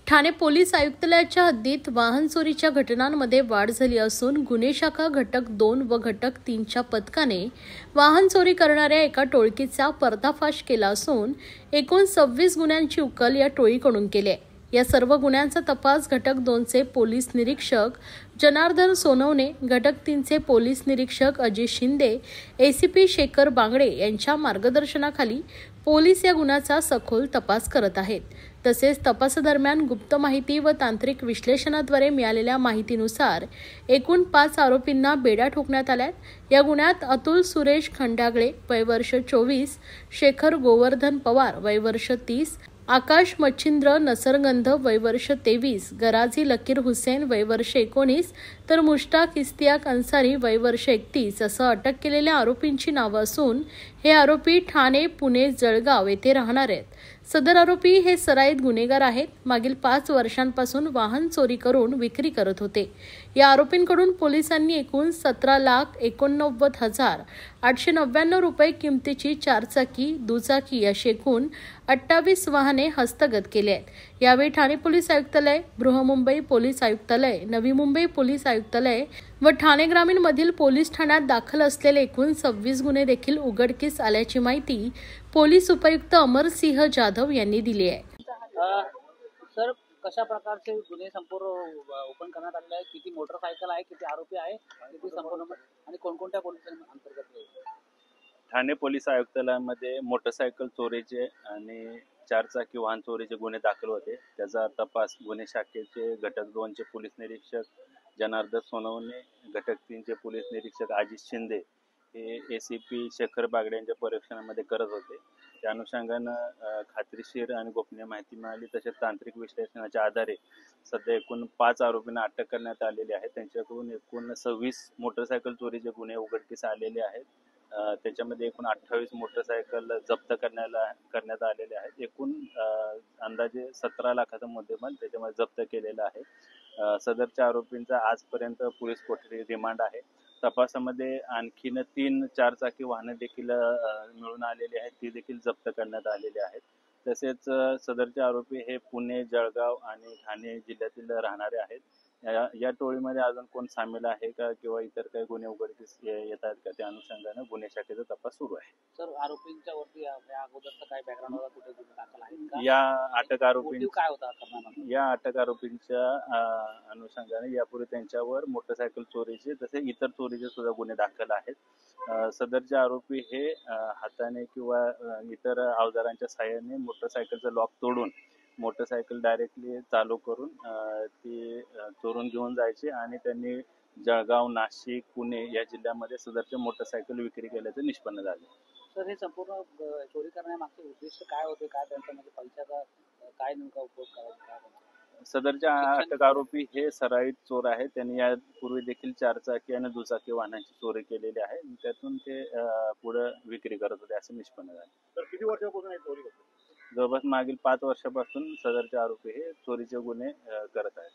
Thane police आयुक्तालयाच्या हद्दीत वाहन चोरीच्या घटनांमध्ये वाढ झाली असून गुन्हे शाखा घटक 2 व घटक 3च्या पथकाने वाहन चोरी करणाऱ्या एका टोळकीचा पर्दाफाश केला असून एकूण 26 गुन्ह्यांची उकल या टोळीकडून केली आहे। या सर्व गुन्ह्यांचा तपास घटक 2चे पोलीस निरीक्षक जनार्दन सोनवणे, घटक 3चे पोलीस निरीक्षक अजित शिंदे, एसीपी शेखर बांगडे यांच्या मार्गदर्शनाखाली पोलीस या गुन्ह्याचा सखोल तपास करत आहेत। तसेच तपासादरम्यान गुप्त माहिती व तांत्रिक विश्लेषणाद्वारे मिळालेल्या माहितीनुसार एकूण 5 आरोपींना बेड्या ठोकण्यात आल्या। या गुन्ह्यात अतुल सुरेश खंडागळे वय वर्ष 24, शेखर गोवर्धन पवार वय वर्ष 30, आकाश मच्छिंद्र नसरगंध वय वर्ष 23, गराजी लकीर हुसेन वय वर्ष 19 तर मुश्ताक इस्तियाक अन्सारी वय वर्ष 31 असं अटक केलेल्या आरोपींची नावं असून हे आरोपी ठाणे, पुणे, जळगाव येथे राहणार आहेत। सदर आरोपी हे सराईत गुन्हेगार आहेत। मागील 5 वर्षांपासून वाहन चोरी करून विक्री करत होते। या आरोपींकडून पोलिसांनी एकूण 17,89,899 रुपये किमतीची 4 चाकी, दुचाकी अशी एकूण 28 वाहने हस्तगत केली आहेत। यावेळी ठाणे पोलीस आयुक्तालय, बृहन्मुंबई पोलीस आयुक्तालय, नवी मुंबई पोलीस आयुक्तालय व ठाणे ग्रामीण मधील पोलीस ठाण्यात दाखल असलेले एकूण 26 गुन्हे देखील उघडकीस आल्याची माहिती पोलीस उपायुक्त अमरसिंह जाधव यांनी दिली आहे। सर, कशा प्रकारचे गुन्हे संपूर्ण ओपन करण्यात आले आहे? किती मोटरसायकल आहे, किती आरोपी आहे, किती संपूर्ण आणि कोणकोणत्या पोलीस अंतर्गत आहे? ठाणे पोलीस आयुक्तालयामध्ये मोटरसायकल चोरीचे आणि 4 चाकी वाहन चोरीचे गुन्हे दाखल होते। त्याचा तपास गुन्हे शाखेचे घटक 2चे पोलीस निरीक्षक जनार्दन सोनवणे, घटक 3चे पोलीस निरीक्षक अजित शिंदे हे एसीपी शेखर बागडे यांच्या परीक्षणामध्ये करत होते। त्या अनुषंगानं खात्रीशीर आणि गोपनीय माहिती मिळाली, तसेच तांत्रिक विश्लेषणाच्या आधारे सध्या एकूण 5 आरोपींना अटक करण्यात आलेली आहे। त्यांच्याकडून एकूण 26 मोटरसायकल चोरीचे गुन्हे उघडकीस आलेले आहेत। त्याच्यामध्ये एकूण 28 मोटरसायकल जप्त करण्यात आलेले आहेत। एकूण अंदाजे 17 लाखाचा मुद्देमाल त्याच्यामध्ये जप्त केलेला आहे। सदरच्या आरोपींचा आजपर्यंत पोलीस कोठडी रिमांड आहे। तपासामध्ये आणखीन 3 4 चाकी वाहने देखील मिळून आलेली आहेत, ती देखील जप्त करण्यात आलेली आहेत। तसेच सदरचे आरोपी हे पुणे, जळगाव आणि ठाणे जिल्ह्यातील राहणारे आहेत। या टोळीमध्ये अजून कोण सामील आहे का किंवा इतर काही गुन्हे उघडकीस येत आहेत का, त्या अनुषंगाने गुन्हे शाखेचा तपास सुरू आहे। सर, आरोपींच्या वरती या अगोदरचा काय बॅकग्राऊंड होता, कुठे गुन्हे दाखल आहेत का? या अटक आरोपी काय होता करण्यामध्ये? या अटक आरोपींच्या अनुषंगाने यापूर्वी त्यांच्यावर मोटरसायकल चोरीचे तसे इतर चोरीचे सुद्धा गुन्हे दाखल आहेत। सदरचे आरोपी हे हाताने किंवा इतर अवजारांच्या सहाय्याने मोटरसायकलचं लॉक तोडून मोटरसायकल डायरेक्टली चालू करून ती चोरून घेऊन जायचे आणि त्यांनी जळगाव, नाशिक, पुणे या जिल्ह्यामध्ये सदरचे मोटरसायकल विक्री केल्याचं निष्पन्न झाले। सर, हे संपूर्ण चोरी करण्यामागचे उद्दिष्ट काय होते? काय त्यांचा म्हणजे पैशाचा काय नेमका उपयोग करायचा? सदरच्या अटक आरोपी हे सराईत चोर आहेत। त्यांनी यापूर्वी देखील 4 चाकी आणि दुचाकी वाहनांची चोरी केलेली आहे। त्यातून ते पुढे विक्री करत होते असं निष्पन्न झाले। तर किती वर्षापासून हे चोरी करतात? जवळपास मागील 5 वर्षापासून सदरचे आरोपी हे चोरीचे गुन्हे करत आहेत।